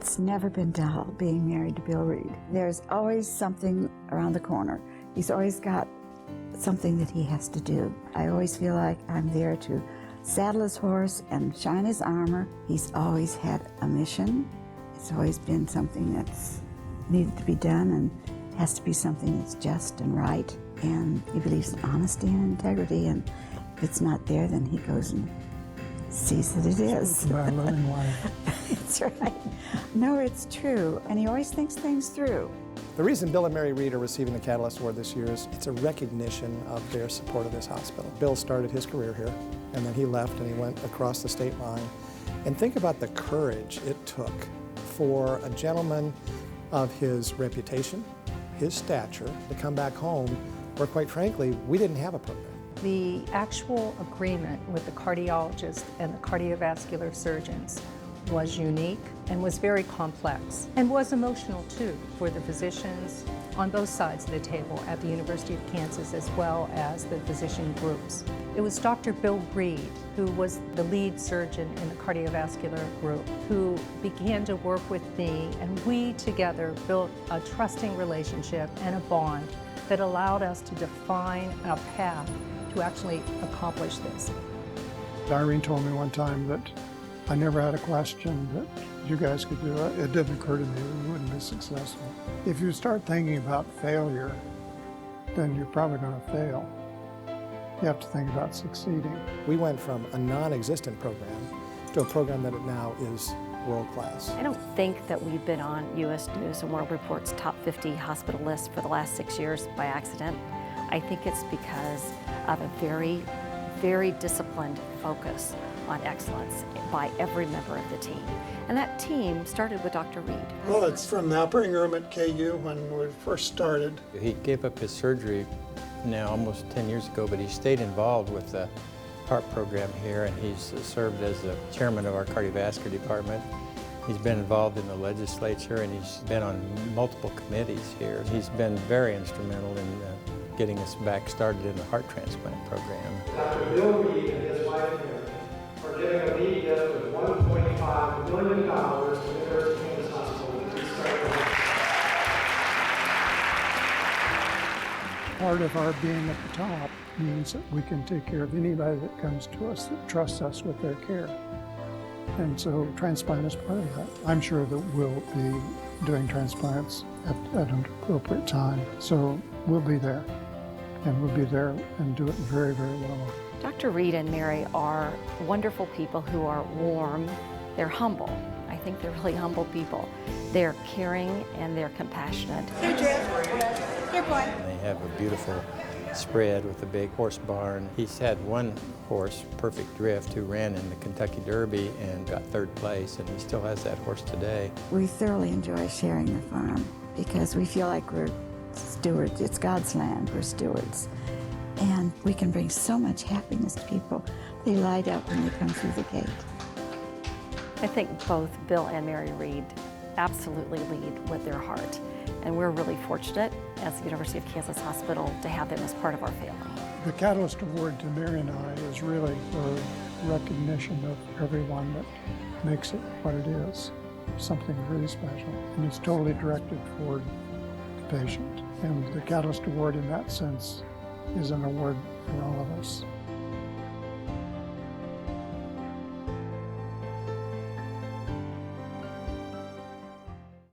It's never been dull being married to Bill Reed. There's always something around the corner. He's always got something that he has to do. I always feel like I'm there to saddle his horse and shine his armor. He's always had a mission. It's always been something that's needed to be done and has to be something that's just and right. And he believes in honesty and integrity, and if it's not there, then he goes and sees that it is. About living life. That's right. No, it's true. And he always thinks things through. The reason Bill and Mary Reed are receiving the Catalyst Award this year is it's a recognition of their support of this hospital. Bill started his career here, and then he left and he went across the state line. And think about the courage it took for a gentleman of his reputation, his stature, to come back home where, quite frankly, we didn't have a program. The actual agreement with the cardiologist and the cardiovascular surgeons was unique and was very complex and was emotional too for the physicians on both sides of the table at the University of Kansas as well as the physician groups. It was Dr. Bill Reed, who was the lead surgeon in the cardiovascular group, who began to work with me, and we together built a trusting relationship and a bond that allowed us to define a path to actually accomplish this. Irene told me one time that I never had a question that you guys could do it. It didn't occur to me that we wouldn't be successful. If you start thinking about failure, then you're probably going to fail. You have to think about succeeding. We went from a non-existent program to a program that now is world-class. I don't think that we've been on U.S. News and World Report's top 50 hospital list for the last 6 years by accident. I think it's because of a very, very disciplined focus on excellence by every member of the team. And that team started with Dr. Reed. Well, it's from the operating room at KU when we first started. He gave up his surgery now almost 10 years ago, but he stayed involved with the heart program here, and he's served as the chairman of our cardiovascular department. He's been involved in the legislature, and he's been on multiple committees here. He's been very instrumental in getting us back started in the heart transplant program. Dr. Bill Reed and his wife Mary are giving a lead gift of $1.5 million to the University of Kansas Hospital to restart the hospital. Part of our being at the top means that we can take care of anybody that comes to us that trusts us with their care. And so transplant is part of that. I'm sure that we'll be doing transplants at an appropriate time. So we'll be there, and we'll be there and do it very, very well. Dr. Reed and Mary are wonderful people who are warm. They're humble. I think they're really humble people. They're caring and they're compassionate. They have a beautiful spread with a big horse barn. He's had one horse, Perfect Drift, who ran in the Kentucky Derby and got third place, and he still has that horse today. We thoroughly enjoy sharing the farm because we feel like we're stewards. It's God's land. We're stewards. And we can bring so much happiness to people. They light up when they come through the gate. I think both Bill and Mary Reed absolutely lead with their heart. And we're really fortunate as the University of Kansas Hospital to have them as part of our family. The Catalyst Award to Mary and I is really a recognition of everyone that makes it what it is, something really special. And it's totally directed toward the patient. And the Catalyst Award in that sense is an award for all of us.